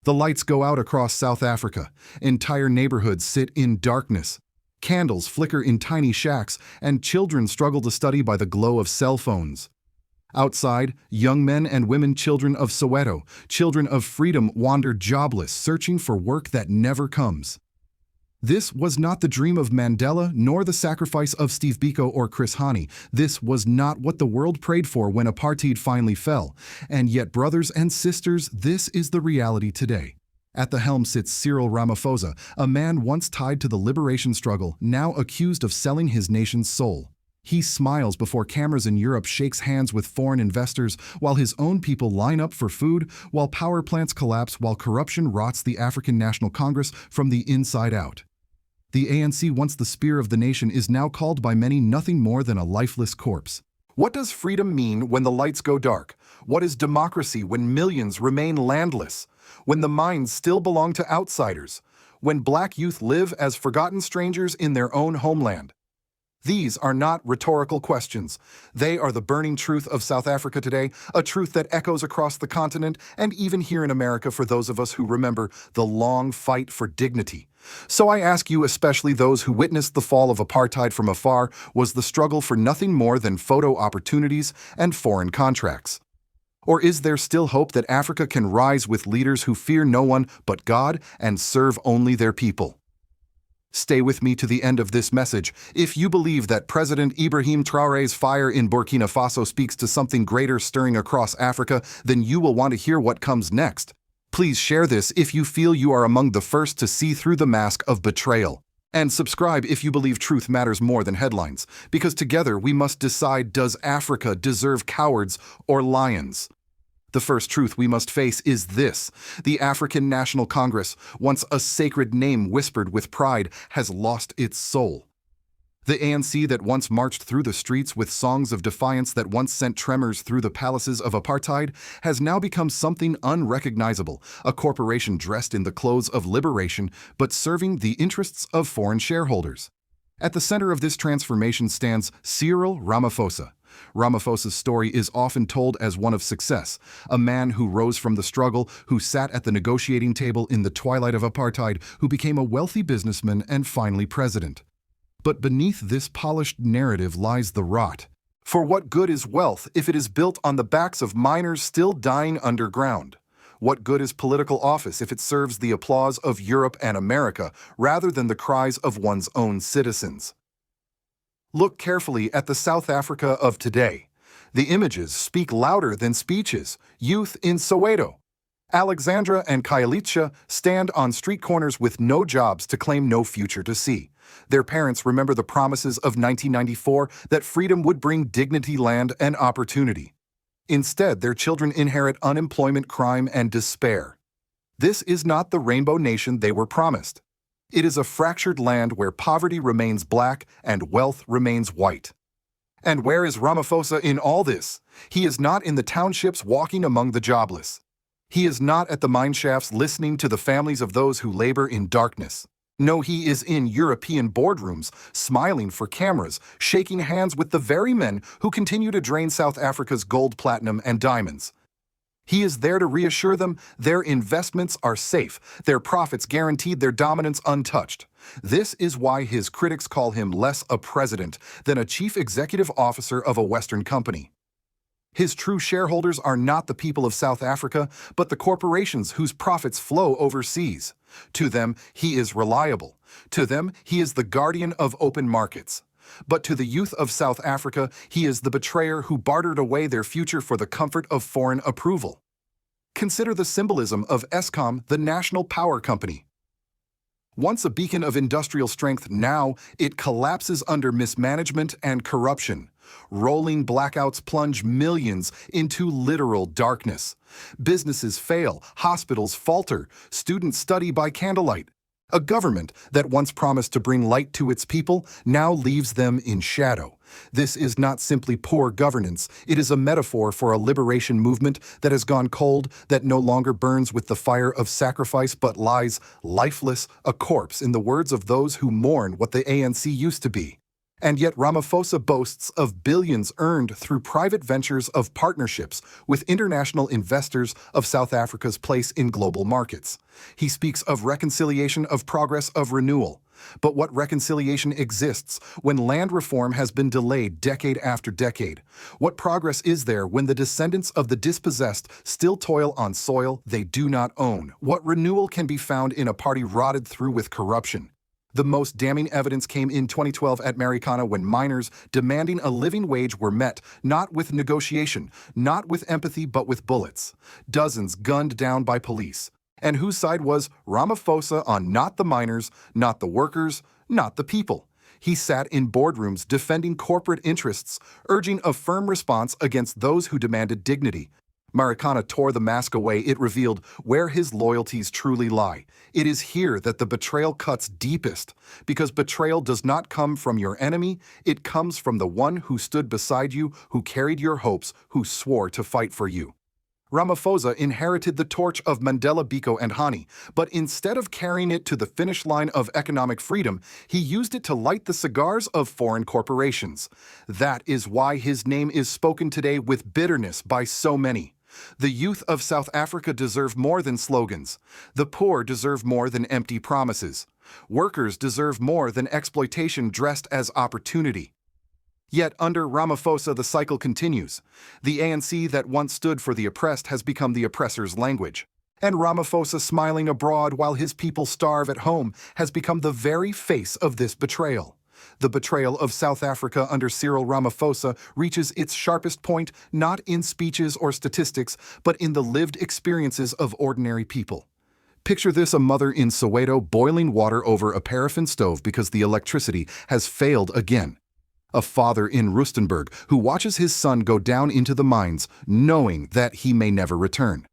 The lights go out across South Africa. Entire neighborhoods sit in darkness. Candles flicker in tiny shacks, and children struggle to study by the glow of cell phones. Outside, young men and women, children of Soweto, children of freedom, wander jobless, searching for work that never comes. This was not the dream of Mandela, nor the sacrifice of Steve Biko or Chris Hani. This was not what the world prayed for when apartheid finally fell. And yet, brothers and sisters, this is the reality today. At the helm sits Cyril Ramaphosa, a man once tied to the liberation struggle, now accused of selling his nation's soul. He smiles before cameras in Europe, shakes hands with foreign investors, while his own people line up for food, while power plants collapse, while corruption rots the African National Congress from the inside out. The ANC, once the spear of the nation, is now called by many nothing more than a lifeless corpse. What does freedom mean when the lights go dark? What is democracy when millions remain landless? When the mines still belong to outsiders? When black youth live as forgotten strangers in their own homeland? These are not rhetorical questions. They are the burning truth of South Africa today, a truth that echoes across the continent and even here in America for those of us who remember the long fight for dignity. So I ask you, especially those who witnessed the fall of apartheid from afar, was the struggle for nothing more than photo opportunities and foreign contracts? Or is there still hope that Africa can rise with leaders who fear no one but God and serve only their people? Stay with me to the end of this message. If you believe that President Ibrahim Traoré's fire in Burkina Faso speaks to something greater stirring across Africa, then you will want to hear what comes next. Please share this if you feel you are among the first to see through the mask of betrayal. And subscribe if you believe truth matters more than headlines, because together we must decide, does Africa deserve cowards or lions? The first truth we must face is this: the African National Congress, once a sacred name whispered with pride, has lost its soul. The ANC that once marched through the streets with songs of defiance, that once sent tremors through the palaces of apartheid, has now become something unrecognizable, a corporation dressed in the clothes of liberation but serving the interests of foreign shareholders. At the center of this transformation stands Cyril Ramaphosa. Ramaphosa's story is often told as one of success, a man who rose from the struggle, who sat at the negotiating table in the twilight of apartheid, who became a wealthy businessman and finally president. But beneath this polished narrative lies the rot. For what good is wealth if it is built on the backs of miners still dying underground? What good is political office if it serves the applause of Europe and America rather than the cries of one's own citizens? Look carefully at the South Africa of today. The images speak louder than speeches. Youth in Soweto, Alexandra and Khayelitsha stand on street corners with no jobs to claim no future to see. Their parents remember the promises of 1994 that freedom would bring dignity, land, and opportunity. Instead, their children inherit unemployment, crime, and despair. This is not the rainbow nation they were promised. It is a fractured land where poverty remains black and wealth remains white. And where is Ramaphosa in all this? He is not in the townships walking among the jobless. He is not at the mine shafts listening to the families of those who labor in darkness. No, he is in European boardrooms, smiling for cameras, shaking hands with the very men who continue to drain South Africa's gold, platinum, and diamonds. He is there to reassure them their investments are safe, their profits guaranteed, their dominance untouched. This is why his critics call him less a president than a chief executive officer of a Western company. His true shareholders are not the people of South Africa, but the corporations whose profits flow overseas. To them, he is reliable. To them, he is the guardian of open markets. But to the youth of South Africa, he is the betrayer who bartered away their future for the comfort of foreign approval. Consider the symbolism of Eskom, the national power company. Once a beacon of industrial strength, now it collapses under mismanagement and corruption. Rolling blackouts plunge millions into literal darkness. Businesses fail, hospitals falter, students study by candlelight. A government that once promised to bring light to its people now leaves them in shadow. This is not simply poor governance, it is a metaphor for a liberation movement that has gone cold, that no longer burns with the fire of sacrifice but lies lifeless, a corpse, in the words of those who mourn what the ANC used to be. And yet Ramaphosa boasts of billions earned through private ventures of partnerships with international investors of South Africa's place in global markets. He speaks of reconciliation, of progress, of renewal. But what reconciliation exists when land reform has been delayed decade after decade? What progress is there when the descendants of the dispossessed still toil on soil they do not own? What renewal can be found in a party rotted through with corruption? The most damning evidence came in 2012 at Marikana when miners demanding a living wage were met, not with negotiation, not with empathy, but with bullets. Dozens gunned down by police. And whose side was Ramaphosa on? Not the miners, not the workers, not the people. He sat in boardrooms defending corporate interests, urging a firm response against those who demanded dignity. Marikana tore the mask away. It revealed where his loyalties truly lie. It is here that the betrayal cuts deepest, because betrayal does not come from your enemy, it comes from the one who stood beside you, who carried your hopes, who swore to fight for you. Ramaphosa inherited the torch of Mandela, Biko, and Hani, but instead of carrying it to the finish line of economic freedom, he used it to light the cigars of foreign corporations. That is why his name is spoken today with bitterness by so many. The youth of South Africa deserve more than slogans. The poor deserve more than empty promises. Workers deserve more than exploitation dressed as opportunity. Yet under Ramaphosa the cycle continues. The ANC that once stood for the oppressed has become the oppressor's language. And Ramaphosa, smiling abroad while his people starve at home, has become the very face of this betrayal. The betrayal of South Africa under Cyril Ramaphosa reaches its sharpest point not in speeches or statistics, but in the lived experiences of ordinary people. Picture this: a mother in Soweto boiling water over a paraffin stove because the electricity has failed again. A father in Rustenburg who watches his son go down into the mines, knowing that he may never return.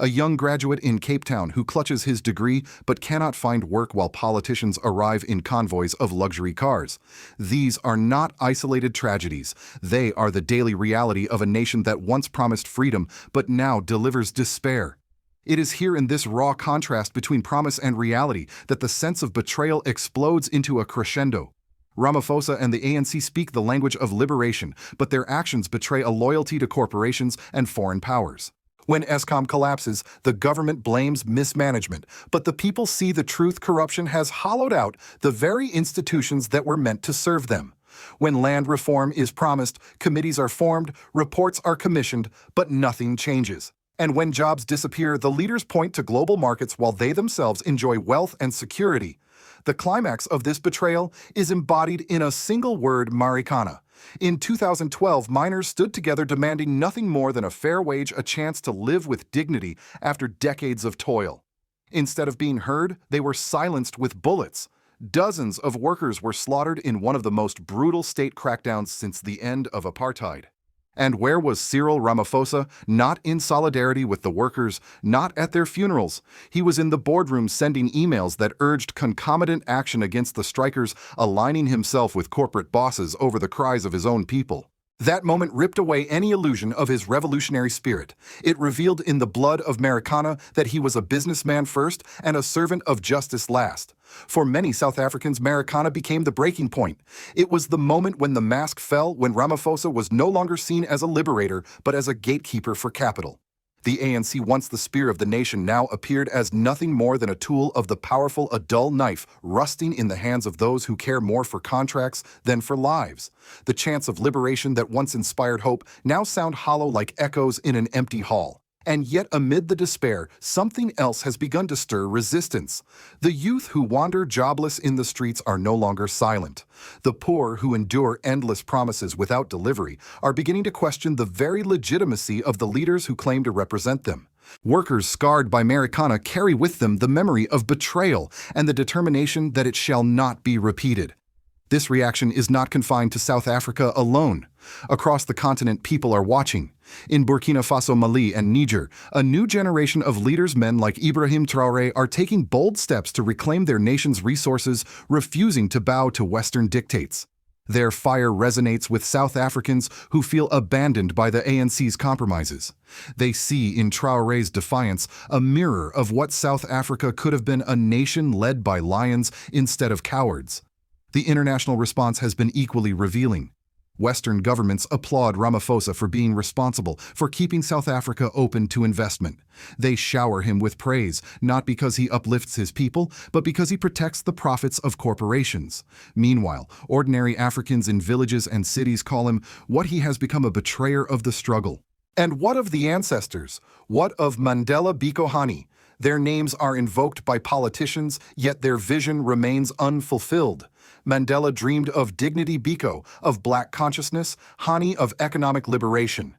A young graduate in Cape Town who clutches his degree but cannot find work while politicians arrive in convoys of luxury cars. These are not isolated tragedies. They are the daily reality of a nation that once promised freedom but now delivers despair. It is here in this raw contrast between promise and reality that the sense of betrayal explodes into a crescendo. Ramaphosa and the ANC speak the language of liberation, but their actions betray a loyalty to corporations and foreign powers. When Eskom collapses, the government blames mismanagement, but the people see the truth: corruption has hollowed out the very institutions that were meant to serve them. When land reform is promised, committees are formed, reports are commissioned, but nothing changes. And when jobs disappear, the leaders point to global markets while they themselves enjoy wealth and security. The climax of this betrayal is embodied in a single word: Marikana. In 2012, miners stood together demanding nothing more than a fair wage, a chance to live with dignity after decades of toil. Instead of being heard, they were silenced with bullets. Dozens of workers were slaughtered in one of the most brutal state crackdowns since the end of apartheid. And where was Cyril Ramaphosa? Not in solidarity with the workers, not at their funerals. He was in the boardroom sending emails that urged concomitant action against the strikers, aligning himself with corporate bosses over the cries of his own people. That moment ripped away any illusion of his revolutionary spirit. It revealed in the blood of Marikana that he was a businessman first and a servant of justice last. For many South Africans, Marikana became the breaking point. It was the moment when the mask fell, when Ramaphosa was no longer seen as a liberator, but as a gatekeeper for capital. The ANC, once the spear of the nation, now appeared as nothing more than a tool of the powerful, a dull knife rusting in the hands of those who care more for contracts than for lives. The chants of liberation that once inspired hope now sound hollow like echoes in an empty hall. And yet, amid the despair, something else has begun to stir: resistance. The youth who wander jobless in the streets are no longer silent. The poor who endure endless promises without delivery are beginning to question the very legitimacy of the leaders who claim to represent them. Workers scarred by Marikana carry with them the memory of betrayal and the determination that it shall not be repeated. This reaction is not confined to South Africa alone. Across the continent, people are watching. In Burkina Faso, Mali, and Niger, a new generation of leaders, men like Ibrahim Traoré, are taking bold steps to reclaim their nation's resources, refusing to bow to Western dictates. Their fire resonates with South Africans who feel abandoned by the ANC's compromises. They see in Traoré's defiance a mirror of what South Africa could have been: a nation led by lions instead of cowards. The international response has been equally revealing. Western governments applaud Ramaphosa for being responsible for keeping South Africa open to investment. They shower him with praise, not because he uplifts his people, but because he protects the profits of corporations. Meanwhile, ordinary Africans in villages and cities call him what he has become, a betrayer of the struggle. And what of the ancestors? What of Mandela Biko Hani? Their names are invoked by politicians, yet their vision remains unfulfilled. Mandela dreamed of dignity, Biko, of black consciousness, Hani of economic liberation.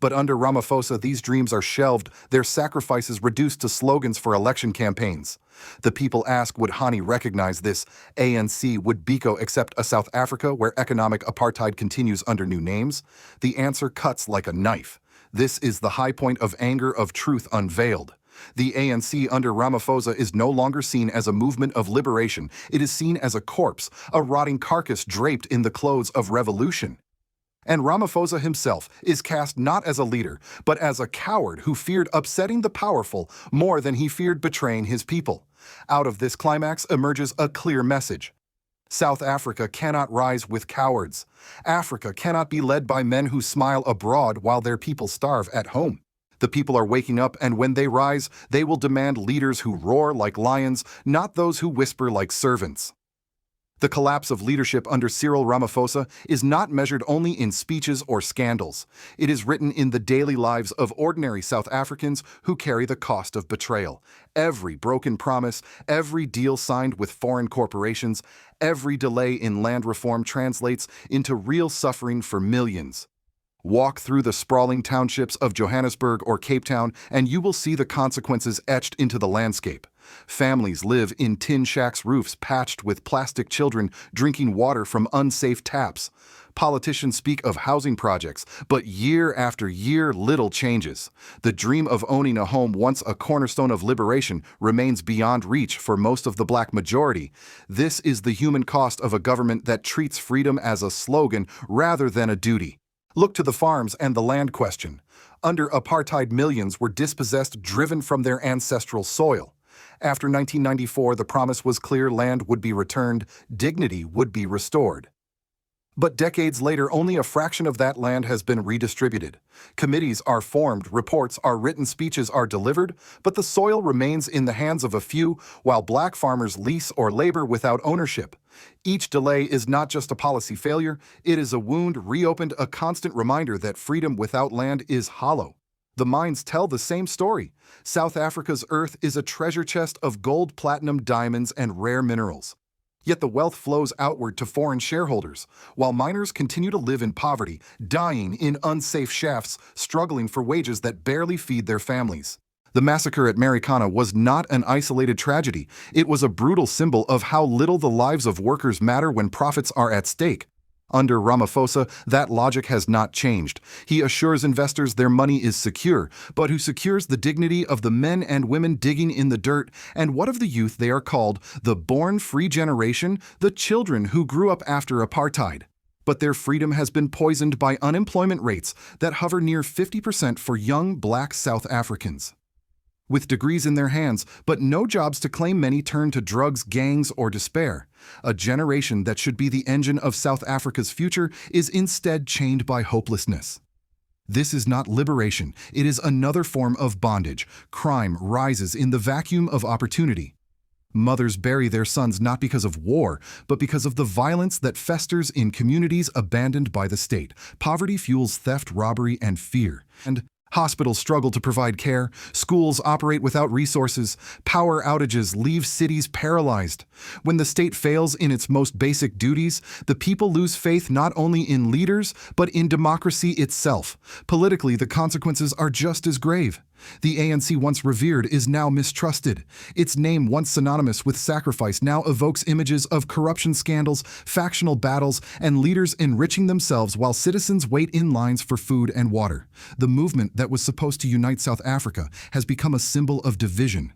But under Ramaphosa, these dreams are shelved, their sacrifices reduced to slogans for election campaigns. The people ask, would Hani recognize this? ANC, would Biko accept a South Africa where economic apartheid continues under new names? The answer cuts like a knife. This is the high point of anger, of truth unveiled. The ANC under Ramaphosa is no longer seen as a movement of liberation. It is seen as a corpse, a rotting carcass draped in the clothes of revolution. And Ramaphosa himself is cast not as a leader, but as a coward who feared upsetting the powerful more than he feared betraying his people. Out of this climax emerges a clear message. South Africa cannot rise with cowards. Africa cannot be led by men who smile abroad while their people starve at home. The people are waking up, and when they rise, they will demand leaders who roar like lions, not those who whisper like servants. The collapse of leadership under Cyril Ramaphosa is not measured only in speeches or scandals. It is written in the daily lives of ordinary South Africans who carry the cost of betrayal. Every broken promise, every deal signed with foreign corporations, every delay in land reform translates into real suffering for millions. Walk through the sprawling townships of Johannesburg or Cape Town, and you will see the consequences etched into the landscape. Families live in tin shacks, roofs patched with plastic, children drinking water from unsafe taps. Politicians speak of housing projects, but year after year, little changes. The dream of owning a home, once a cornerstone of liberation, remains beyond reach for most of the black majority. This is the human cost of a government that treats freedom as a slogan rather than a duty. Look to the farms and the land question. Under apartheid, millions were dispossessed, driven from their ancestral soil. After 1994, the promise was clear: land would be returned, dignity would be restored. But decades later, only a fraction of that land has been redistributed. Committees are formed, reports are written, speeches are delivered, but the soil remains in the hands of a few, while black farmers lease or labor without ownership. Each delay is not just a policy failure, it is a wound reopened, a constant reminder that freedom without land is hollow. The mines tell the same story. South Africa's earth is a treasure chest of gold, platinum, diamonds, and rare minerals. Yet the wealth flows outward to foreign shareholders, while miners continue to live in poverty, dying in unsafe shafts, struggling for wages that barely feed their families. The massacre at Marikana was not an isolated tragedy. It was a brutal symbol of how little the lives of workers matter when profits are at stake. Under Ramaphosa, that logic has not changed. He assures investors their money is secure, but who secures the dignity of the men and women digging in the dirt? And what of the youth? They are called the born-free generation, the children who grew up after apartheid. But their freedom has been poisoned by unemployment rates that hover near 50% for young black South Africans. With degrees in their hands, but no jobs to claim, many turn to drugs, gangs, or despair. A generation that should be the engine of South Africa's future is instead chained by hopelessness. This is not liberation, it is another form of bondage. Crime rises in the vacuum of opportunity. Mothers bury their sons not because of war, but because of the violence that festers in communities abandoned by the state. Poverty fuels theft, robbery, and fear. And hospitals struggle to provide care, schools operate without resources, power outages leave cities paralyzed. When the state fails in its most basic duties, the people lose faith not only in leaders, but in democracy itself. Politically, the consequences are just as grave. The ANC, once revered, is now mistrusted. Its name, once synonymous with sacrifice, now evokes images of corruption scandals, factional battles, and leaders enriching themselves while citizens wait in lines for food and water. The movement that was supposed to unite South Africa has become a symbol of division.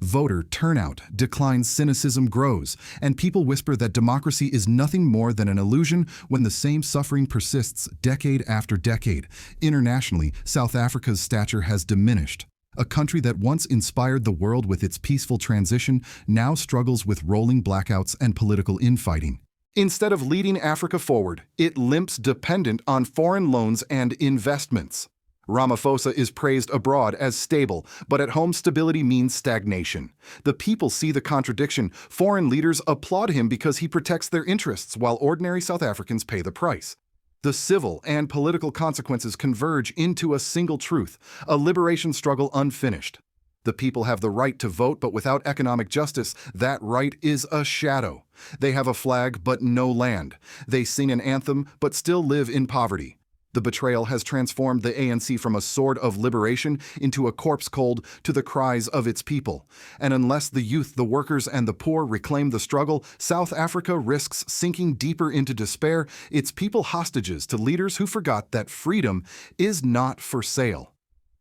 Voter turnout declines, cynicism grows, and people whisper that democracy is nothing more than an illusion when the same suffering persists decade after decade. Internationally, South Africa's stature has diminished. A country that once inspired the world with its peaceful transition now struggles with rolling blackouts and political infighting. Instead of leading Africa forward, it limps dependent on foreign loans and investments. Ramaphosa is praised abroad as stable, but at home stability means stagnation. The people see the contradiction. Foreign leaders applaud him because he protects their interests, while ordinary South Africans pay the price. The civil and political consequences converge into a single truth, a liberation struggle unfinished. The people have the right to vote, but without economic justice, that right is a shadow. They have a flag, but no land. They sing an anthem, but still live in poverty. The betrayal has transformed the ANC from a sword of liberation into a corpse cold to the cries of its people. And unless the youth, the workers, and the poor reclaim the struggle, South Africa risks sinking deeper into despair, its people hostages to leaders who forgot that freedom is not for sale.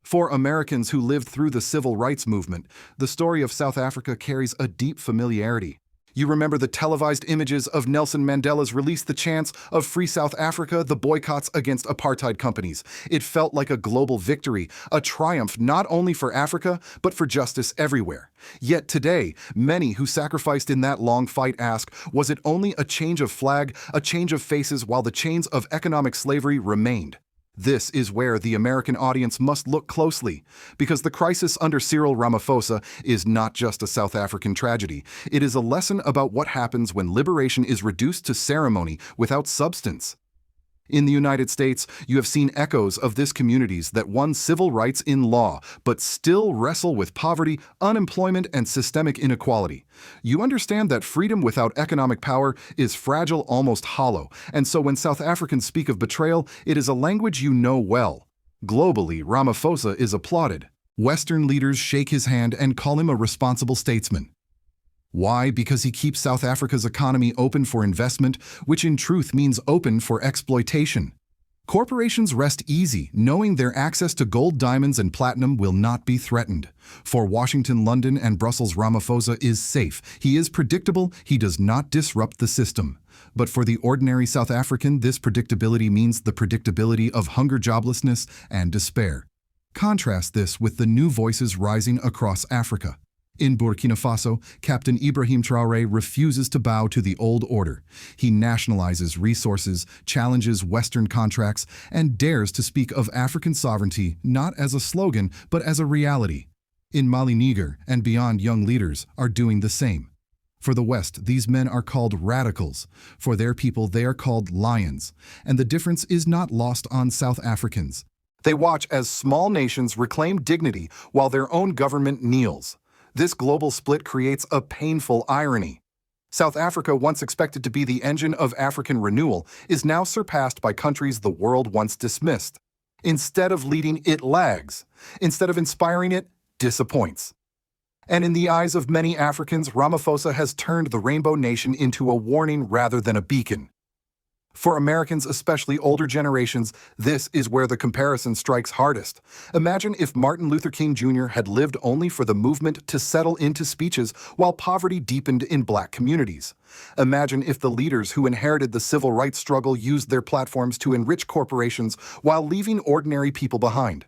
For Americans who lived through the civil rights movement, the story of South Africa carries a deep familiarity. You remember the televised images of Nelson Mandela's release, the chants of Free South Africa, the boycotts against apartheid companies. It felt like a global victory, a triumph not only for Africa, but for justice everywhere. Yet today, many who sacrificed in that long fight ask, was it only a change of flag, a change of faces, while the chains of economic slavery remained? This is where the American audience must look closely, because the crisis under Cyril Ramaphosa is not just a South African tragedy. It is a lesson about what happens when liberation is reduced to ceremony without substance. In the United States, you have seen echoes of this communities that won civil rights in law, but still wrestle with poverty, unemployment, and systemic inequality. You understand that freedom without economic power is fragile, almost hollow, and so when South Africans speak of betrayal, it is a language you know well. Globally, Ramaphosa is applauded. Western leaders shake his hand and call him a responsible statesman. Why? Because he keeps South Africa's economy open for investment, which in truth means open for exploitation. Corporations rest easy, knowing their access to gold, diamonds, and platinum will not be threatened. For Washington, London, and Brussels, Ramaphosa is safe. He is predictable. He does not disrupt the system. But for the ordinary South African, this predictability means the predictability of hunger, joblessness, and despair. Contrast this with the new voices rising across Africa. In Burkina Faso, Captain Ibrahim Traoré refuses to bow to the old order. He nationalizes resources, challenges Western contracts, and dares to speak of African sovereignty not as a slogan, but as a reality. In Mali, Niger, and beyond, young leaders are doing the same. For the West, these men are called radicals. For their people, they are called lions. And the difference is not lost on South Africans. They watch as small nations reclaim dignity while their own government kneels. This global split creates a painful irony. South Africa, once expected to be the engine of African renewal, is now surpassed by countries the world once dismissed. Instead of leading, it lags. Instead of inspiring, it disappoints. And in the eyes of many Africans, Ramaphosa has turned the Rainbow Nation into a warning rather than a beacon. For Americans, especially older generations, this is where the comparison strikes hardest. Imagine if Martin Luther King Jr. had lived only for the movement to settle into speeches while poverty deepened in Black communities. Imagine if the leaders who inherited the civil rights struggle used their platforms to enrich corporations while leaving ordinary people behind.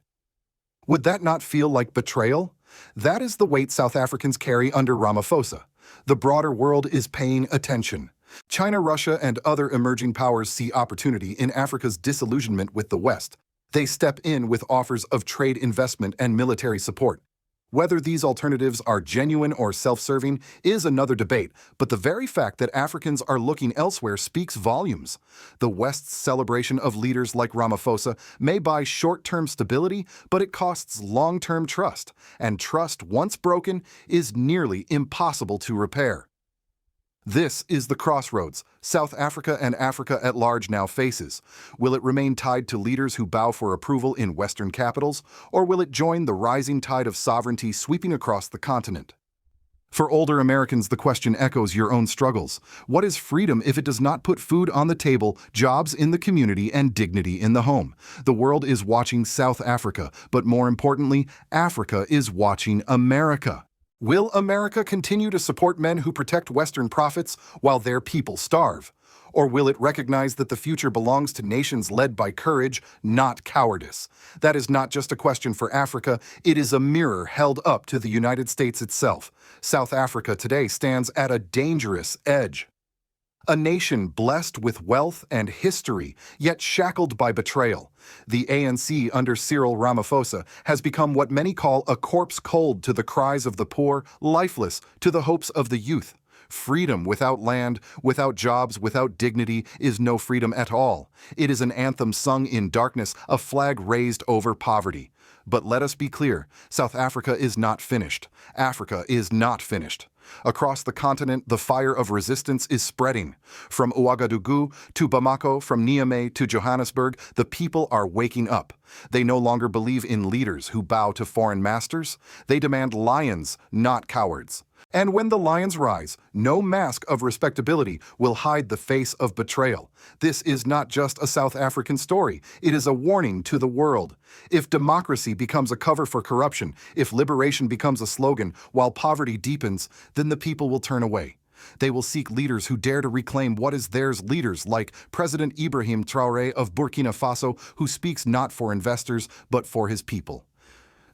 Would that not feel like betrayal? That is the weight South Africans carry under Ramaphosa. The broader world is paying attention. China, Russia, and other emerging powers see opportunity in Africa's disillusionment with the West. They step in with offers of trade investment and military support. Whether these alternatives are genuine or self-serving is another debate, but the very fact that Africans are looking elsewhere speaks volumes. The West's celebration of leaders like Ramaphosa may buy short-term stability, but it costs long-term trust, and trust, once broken, is nearly impossible to repair. This is the crossroads South Africa and Africa at large now faces. Will it remain tied to leaders who bow for approval in Western capitals, or will it join the rising tide of sovereignty sweeping across the continent? For older Americans, the question echoes your own struggles. What is freedom if it does not put food on the table, jobs in the community, and dignity in the home? The world is watching South Africa, but more importantly, Africa is watching America. Will America continue to support men who protect Western profits while their people starve? Or will it recognize that the future belongs to nations led by courage, not cowardice? That is not just a question for Africa, it is a mirror held up to the United States itself. South Africa today stands at a dangerous edge. A nation blessed with wealth and history, yet shackled by betrayal. The ANC under Cyril Ramaphosa has become what many call a corpse cold to the cries of the poor, lifeless to the hopes of the youth. Freedom without land, without jobs, without dignity is no freedom at all. It is an anthem sung in darkness, a flag raised over poverty. But let us be clear, South Africa is not finished. Africa is not finished. Across the continent, the fire of resistance is spreading. From Ouagadougou to Bamako, from Niamey to Johannesburg, the people are waking up. They no longer believe in leaders who bow to foreign masters. They demand lions, not cowards. And when the lions rise, no mask of respectability will hide the face of betrayal. This is not just a South African story. It is a warning to the world. If democracy becomes a cover for corruption, if liberation becomes a slogan while poverty deepens, then the people will turn away. They will seek leaders who dare to reclaim what is theirs, leaders like President Ibrahim Traoré of Burkina Faso, who speaks not for investors, but for his people.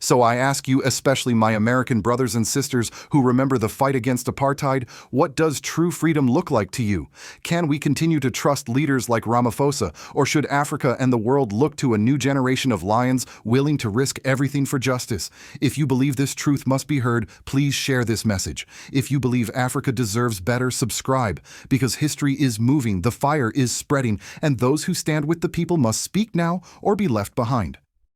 So I ask you, especially my American brothers and sisters who remember the fight against apartheid, what does true freedom look like to you? Can we continue to trust leaders like Ramaphosa, or should Africa and the world look to a new generation of lions willing to risk everything for justice? If you believe this truth must be heard, please share this message. If you believe Africa deserves better, subscribe, because history is moving, the fire is spreading, and those who stand with the people must speak now or be left behind.